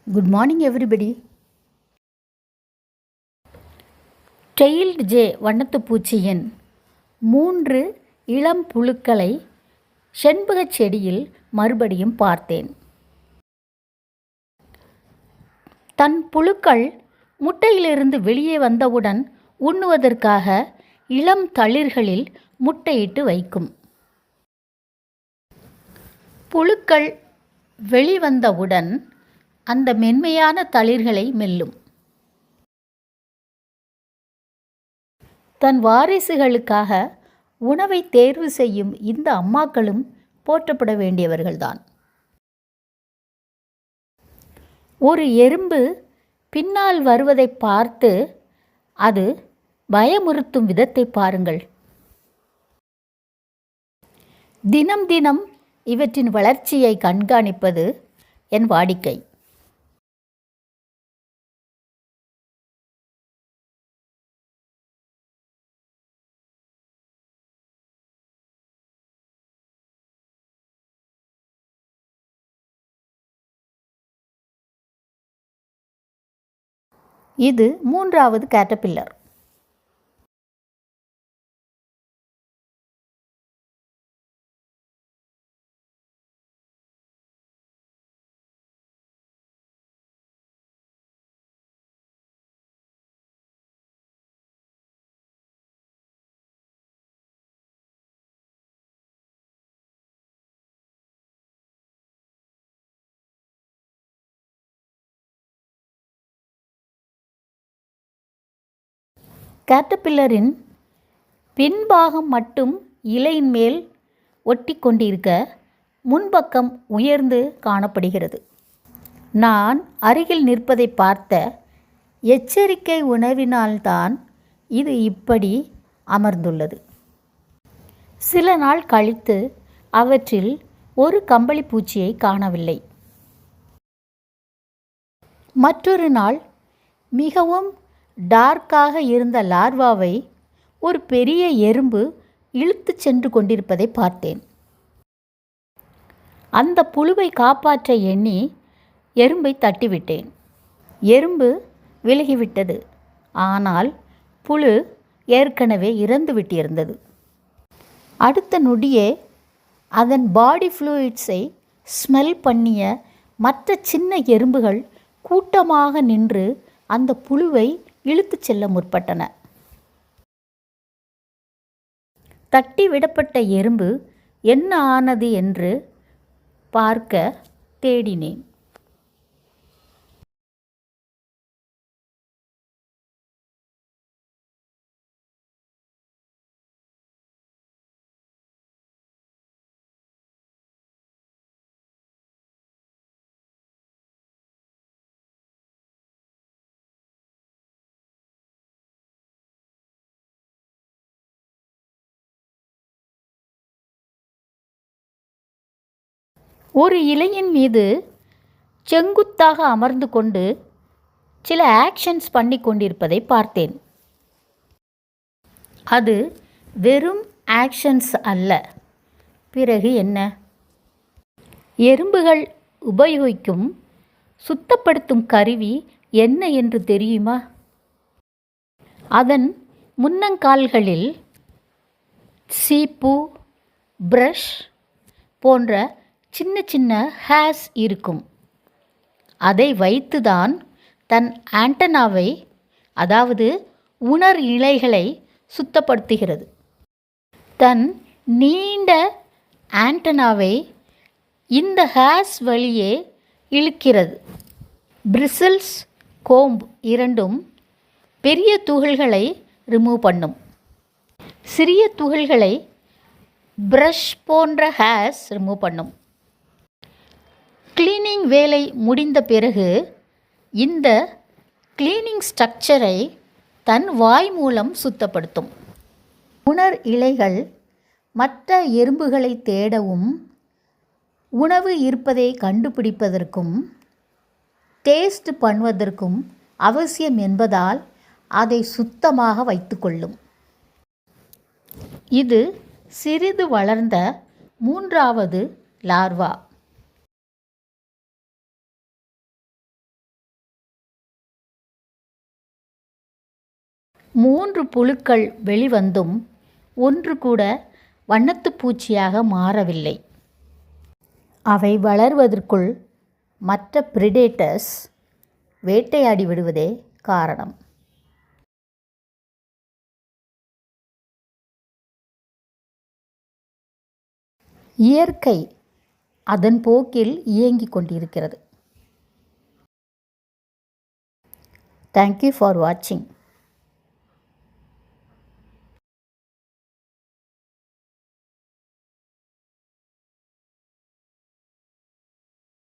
Good morning, everybody. Tailed jay வண்ணத்துப் பூச்சியின் 3 இளம் புழுக்களை செண்பகச் செடியில் மறுபடியும் பார்த்தேன். தன் புழுக்கள் முட்டையிலிருந்து வெளியே வந்தவுடன் உண்ணுவதற்காக இளம் தளிர்களில் முட்டையிட்டு வைக்கும். புழுக்கள் வெளிவந்தவுடன் அந்த மென்மையான தளிர்களை மெல்லும். தன் வாரிசுகளுக்காக உணவை தேர்வு செய்யும் இந்த அம்மாக்களும் போற்றப்பட வேண்டியவர்கள்தான். ஒரு எறும்பு பின்னால் வருவதை பார்த்து அது பயமுறுத்தும் விதத்தை பாருங்கள். தினம் தினம் இவற்றின் வளர்ச்சியை கண்காணிப்பது என் வாடிக்கை. இது 3வது கேட்டர்பில்லர். கேட்டர்பில்லரின் பின்பாகம் மட்டும் இலையின் மேல் ஒட்டி கொண்டிருக்க முன்பக்கம் உயர்ந்து காணப்படுகிறது. நான் அருகில் நிற்பதை பார்த்த எச்சரிக்கை உணர்வினால்தான் இது இப்படி அமர்ந்துள்ளது. சில நாள் கழித்து அவற்றில் ஒரு கம்பளி பூச்சியை காணவில்லை. மற்றொரு நாள் மிகவும் டார்க்காக இருந்த லார்வாவை ஒரு பெரிய எறும்பு இழுத்து சென்று கொண்டிருப்பதை பார்த்தேன். அந்த புழுவை காப்பாற்ற எண்ணி எறும்பை தட்டிவிட்டேன். எறும்பு விலகிவிட்டது. ஆனால் புழு ஏற்கனவே இறந்து விட்டிருந்தது. அடுத்த நொடியே அதன் பாடி ஃப்ளூயிட்ஸை ஸ்மெல் பண்ணிய மற்ற சின்ன எறும்புகள் கூட்டமாக நின்று அந்த புழுவை இழுத்து செல்ல முற்பட்டன. தட்டி விடப்பட்ட எறும்பு என்ன ஆனது என்று பார்க்க தேடினேன். ஒரு இலையின் மீது செங்குத்தாக அமர்ந்து கொண்டு சில ஆக்ஷன்ஸ் பண்ணி கொண்டிருப்பதை பார்த்தேன். அது வெறும் ஆக்ஷன்ஸ் அல்ல. பிறகு என்ன? எறும்புகள் உபயோகிக்கும் சுத்தப்படுத்தும் கருவி என்ன என்று தெரியுமா? அதன் முன்னங்கால்களில் சீப்பு, பிரஷ் போன்ற சின்ன சின்ன ஹேர்ஸ் இருக்கும். அதை வைத்துதான் தன் ஆண்டனாவை, அதாவது உணர் இழைகளை சுத்தப்படுத்துகிறது. தன் நீண்ட ஆண்டனாவை இந்த ஹேர்ஸ் வழியே இழுக்கிறது. பிரிசில்ஸ், கோம்பு இரண்டும் பெரிய துகள்களை ரிமூவ் பண்ணும். சிறிய துகள்களை பிரஷ் போன்ற ஹேர்ஸ் ரிமூவ் பண்ணும். கிளீனிங் வேலை முடிந்த பிறகு இந்த கிளீனிங் ஸ்ட்ரக்சரை தன் வாய் மூலம் சுத்தப்படுத்தும். உணர் இழைகள் மற்ற எறும்புகளை தேடவும், உணவு இருப்பதை கண்டுபிடிப்பதற்கும், டேஸ்ட் பண்ணுவதற்கும் அவசியம் என்பதால் அதை சுத்தமாக வைத்துக்கொள்ளும். இது சிறிது வளர்ந்த 3வது லார்வா. 3 புழுக்கள் வெளிவந்தும் ஒன்று கூட வண்ணத்துப் பூச்சியாக மாறவில்லை. அவை வளர்வதற்குள் மற்ற பிரிடேட்டர்ஸ் வேட்டையாடி விடுவதே காரணம். இயற்கை அதன் போக்கில் இயங்கிக் கொண்டிருக்கிறது. Thank you for watching.